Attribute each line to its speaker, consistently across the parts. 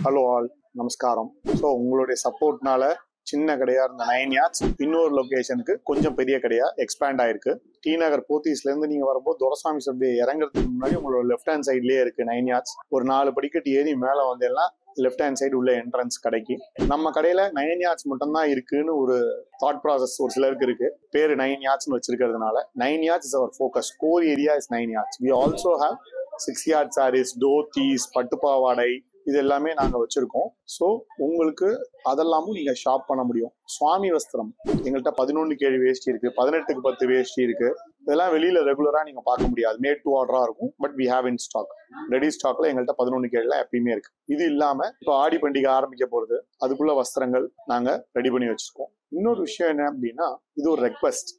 Speaker 1: Hello all, நமஸ்காரம். So உங்களுடைய சப்போர்ட்னால சின்ன கடையா இருந்த 9 yards இன்னொரு லொகேஷனுக்கு கொஞ்சம் பெரிய கடையா எக்ஸ்பேண்ட் ஆயிருக்கு. டி நகர் போத்தீஸ்ல இருந்து நீங்க வரும்போது துரசாமி சப்வே இறங்குறதுக்கு முன்னாடி உங்களோட லெஃப்ட் ஹேண்ட் சைட்லயே இருக்கு 9 yards. ஒரு 4 படிக்கட்டு ஏறி மேல வந்தெல்லாம் லெஃப்ட் ஹேண்ட் சைடு உள்ள என்ட்ரன்ஸ் கடைக்கு. நம்ம கடையில 9 yards மட்டும் தான் இருக்குன்னு ஒரு தாட் ப்ராசஸ் ஒரு சிலருக்கு இருக்கு. பேரு 9 yards வச்சிருக்கிறதுனால 9 yards is our focus. Core area is 9 yards. We also have 6 yard sarees, dhotis, பட்டுப்பாவாடை, இது எல்லாமே நாங்க வச்சிருக்கோம். ஸோ உங்களுக்கு அதெல்லாமும் நீங்க ஷாப் பண்ண முடியும். சுவாமி வஸ்திரம் எங்கள்கிட்ட 11 கேழி வேஷ்டி இருக்கு, 18க்கு 10 வேஷ்டி இருக்கு. இதெல்லாம் வெளியில ரெகுலரா நீங்க பார்க்க முடியாது, மேட் டு ஆர்டரா இருக்கும். But we have in stock. Ready ஸ்டாக்ல எங்கள்கிட்ட 11 கேழில எப்பயுமே இருக்கு. இது இல்லாம இப்போ ஆடி பண்டிகை ஆரம்பிக்க போறது, அதுக்குள்ள வஸ்திரங்கள் நாங்க ரெடி பண்ணி வச்சிருக்கோம். இன்னொரு விஷயம் என்ன அப்படின்னா, இது ஒரு ரெக்வெஸ்ட்.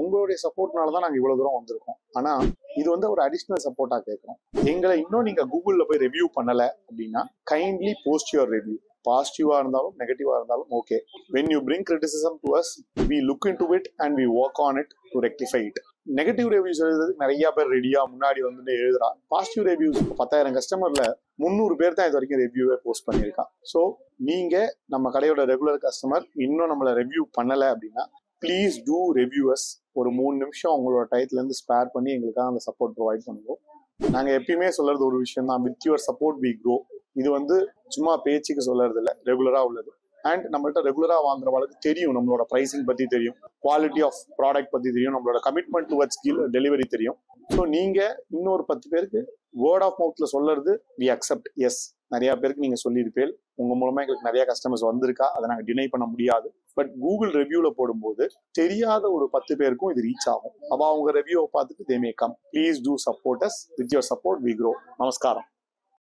Speaker 1: உங்களுடைய சப்போர்ட்னால தான் நாங்க இவ்வளவு தூரம் வந்திருக்கோம். ஆனா இது ஒரு அடிஷனல் சப்போர்ட்டா கேட்கிறோம். எங்களை இன்னும் நீங்க கூகுள்ல போய் ரிவ்யூ பண்ணல அப்படின்னா கைண்ட்லி போஸ்ட் யுவர் ரிவ்யூ. பாசிட்டிவா இருந்தாலும் நெகட்டிவா இருந்தாலும் okay. When you bring criticism to us, we look into it and we work on it to rectify it. Negative reviews எழுதுறதுக்கு நிறைய பேர் ரெடியா முன்னாடி எழுதுறா. பாசிட்டிவ் ரிவ்யூஸ் 10,000 கஸ்டமர்ல 300 பேர் தான் இது வரைக்கும் ரிவ்யூவே போஸ்ட் பண்ணியிருக்கா. ஸோ நீங்க நம்ம கடையோட ரெகுலர் கஸ்டமர் இன்னும் நம்மள ரிவ்யூ பண்ணல அப்படின்னா ப்ளீஸ் டூ ரிவ்யூவர்ஸ். ஒரு 3 நிமிஷம் உங்களோட டயத்துல இருந்து ஸ்பேர் பண்ணி எங்களுக்காக அந்த சப்போர்ட் ப்ரொவைட் பண்ணுவோம். நாங்க எப்பயுமே சொல்றது ஒரு விஷயம் தான், with your support we grow. இது சும்மா பேச்சுக்கு சொல்றது இல்லை, ரெகுலரா உள்ளது. அண்ட் நம்மள்ட்ட ரெகுலரா வாங்குறவங்களுக்கு தெரியும், நம்மளோட ப்ரைசிங் பத்தி தெரியும், குவாலிட்டி ஆஃப் ப்ராடக்ட் பத்தி தெரியும், நம்மளோட கமிட்மெண்ட் டுவர்ட்ஸ் டெலிவரி தெரியும். ஸோ நீங்க இன்னொரு 10 பேருக்கு வேர்ட் ஆஃப் மவுத்ல சொல்றது வி அக்செப்ட். எஸ், நிறைய பேருக்கு நீங்க சொல்லியிருப்பேன், உங்க மூலமா எங்களுக்கு நிறைய கஸ்டமர்ஸ் வந்திருக்கா, அதை நாங்க டினை பண்ண முடியாது. பட் கூகுள் ரிவ்யூல போடும்போது தெரியாத ஒரு 10 பேருக்கும் இது ரீச் ஆகும். அப்ப அவங்க ரிவ்யூவை பார்த்துட்டு they may come. Please do support us. With your support we grow. நமஸ்காரம்.